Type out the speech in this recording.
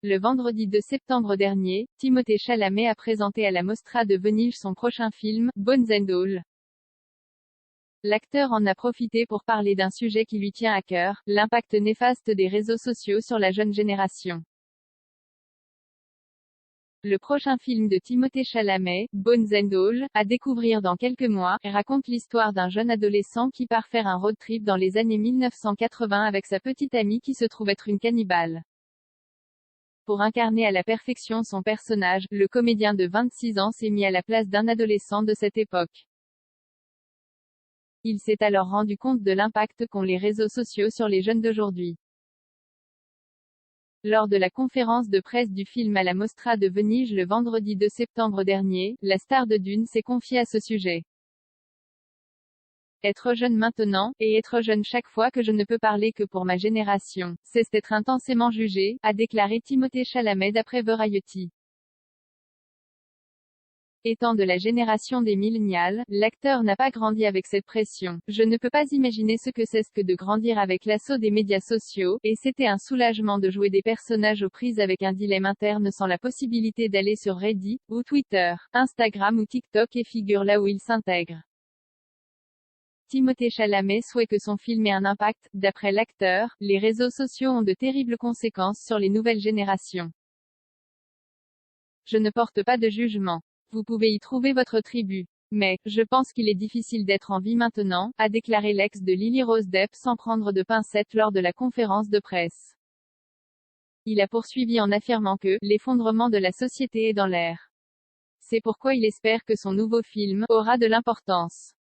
Le vendredi 2 septembre dernier, Timothée Chalamet a présenté à la Mostra de Venise son prochain film, Bones and All. L'acteur en a profité pour parler d'un sujet qui lui tient à cœur, l'impact néfaste des réseaux sociaux sur la jeune génération. Le prochain film de Timothée Chalamet, Bones and All, à découvrir dans quelques mois, raconte l'histoire d'un jeune adolescent qui part faire un road trip dans les années 1980 avec sa petite amie qui se trouve être une cannibale. Pour incarner à la perfection son personnage, le comédien de 26 ans s'est mis à la place d'un adolescent de cette époque. Il s'est alors rendu compte de l'impact qu'ont les réseaux sociaux sur les jeunes d'aujourd'hui. Lors de la conférence de presse du film à la Mostra de Venise le vendredi 2 septembre dernier, la star de Dune s'est confiée à ce sujet. Être jeune maintenant, et être jeune chaque fois que je ne peux parler que pour ma génération, c'est être intensément jugé, a déclaré Timothée Chalamet d'après Variety. Étant de la génération des millénials, l'acteur n'a pas grandi avec cette pression. Je ne peux pas imaginer ce que c'est que de grandir avec l'assaut des médias sociaux, et c'était un soulagement de jouer des personnages aux prises avec un dilemme interne sans la possibilité d'aller sur Reddit, ou Twitter, Instagram ou TikTok et figure là où il s'intègre. Timothée Chalamet souhaite que son film ait un impact. D'après l'acteur, les réseaux sociaux ont de terribles conséquences sur les nouvelles générations. Je ne porte pas de jugement. Vous pouvez y trouver votre tribu. Mais, je pense qu'il est difficile d'être en vie maintenant, a déclaré l'ex de Lily Rose Depp sans prendre de pincettes lors de la conférence de presse. Il a poursuivi en affirmant que l'effondrement de la société est dans l'air. C'est pourquoi il espère que son nouveau film aura de l'importance.